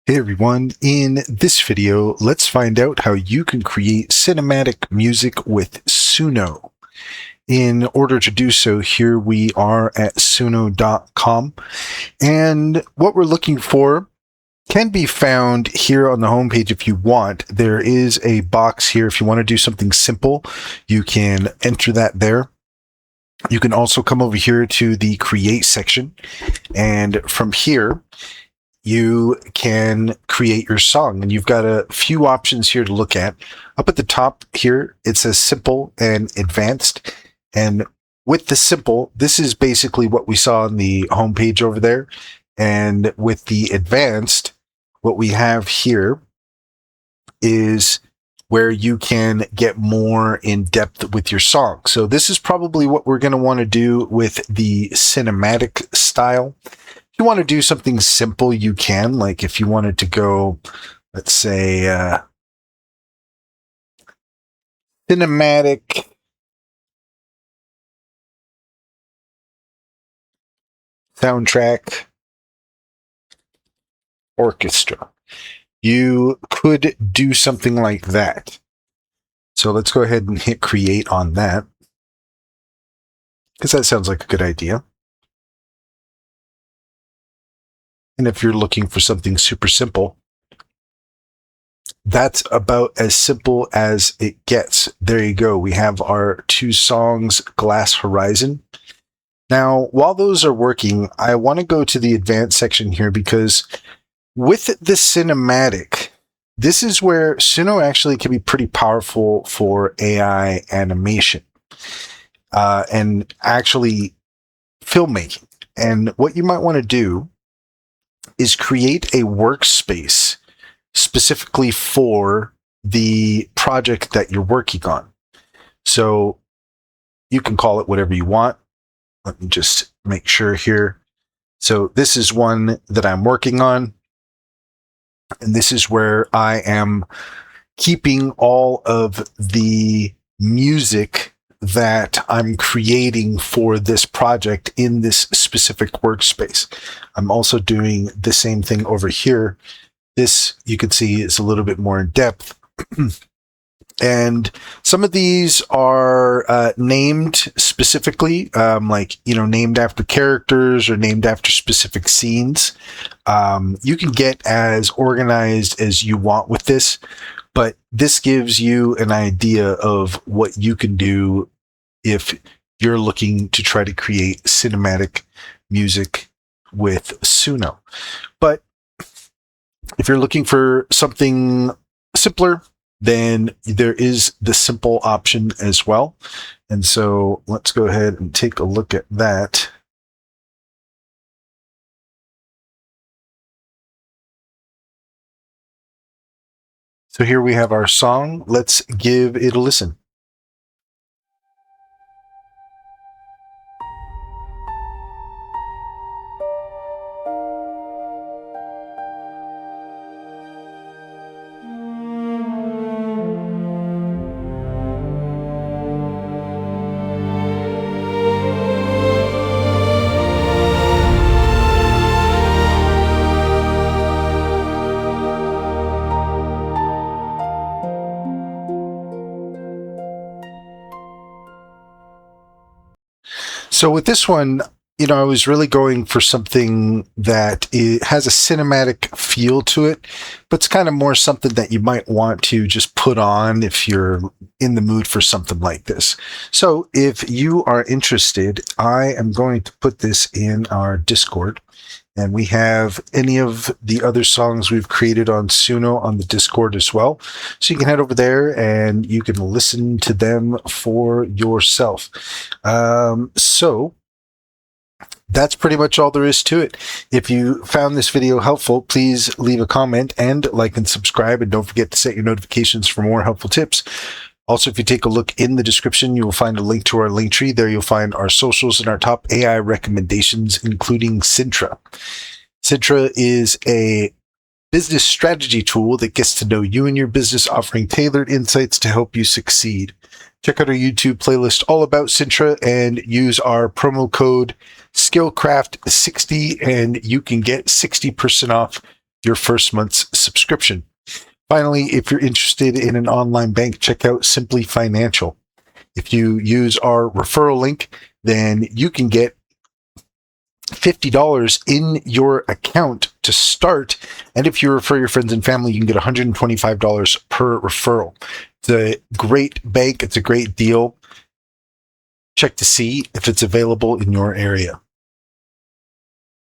Hey everyone, in this video, let's find out how you can create cinematic music with Suno. In order to do so, here we are at suno.com, and what we're looking for can be found here on the homepage if you want. There is a box here. If you want to do something simple, you can enter that there. You can also come over here to the create section, and from here, you can create your song, and you've got a few options here to look at. Up at the top here, it says simple and advanced. And with the simple, this is basically what we saw on the homepage over there. And with the advanced, what we have here is where you can get more in depth with your song. So this is probably what we're going to want to do with the cinematic style. If you want to do something simple, you can. Like if you wanted to go, let's say, cinematic soundtrack orchestra, you could do something like that. So let's go ahead and hit create on that, because that sounds like a good idea. And if you're looking for something super simple, that's about as simple as it gets. There you go. We have our two songs, Glass Horizon. Now, while those are working, I want to go to the advanced section here, because with the cinematic, this is where Suno actually can be pretty powerful for AI animation and actually filmmaking. And what you might want to do is create a workspace specifically for the project that you're working on. So you can call it whatever you want. Let me just make sure here. So this is one that I'm working on, and this is where I am keeping all of the music that I'm creating for this project in this specific workspace. I'm also doing the same thing over here. This, you can see, is a little bit more in depth. And some of these are named specifically, named after characters or named after specific scenes. You can get as organized as you want with this, but this gives you an idea of what you can do if you're looking to try to create cinematic music with Suno. But if you're looking for something simpler, then there is the simple option as well. And so let's go ahead and take a look at that. So here we have our song. Let's give it a listen. So with this one, I was really going for something that it has a cinematic feel to it, but it's kind of more something that you might want to just put on if you're in the mood for something like this. So if you are interested, I am going to put this in our Discord. And we have any of the other songs we've created on Suno on the Discord as well. So you can head over there and you can listen to them for yourself. So that's pretty much all there is to it. If you found this video helpful, please leave a comment and like and subscribe. And don't forget to set your notifications for more helpful tips. Also, if you take a look in the description, you will find a link to our link tree. There you'll find our socials and our top AI recommendations, including Cintra. Cintra is a business strategy tool that gets to know you and your business, offering tailored insights to help you succeed. Check out our YouTube playlist all about Cintra and use our promo code SKILLCRAFT60 and you can get 60% off your first month's subscription. Finally, if you're interested in an online bank, check out Simply Financial. If you use our referral link, then you can get $50 in your account to start. And if you refer your friends and family, you can get $125 per referral. It's a great bank. It's a great deal. Check to see if it's available in your area.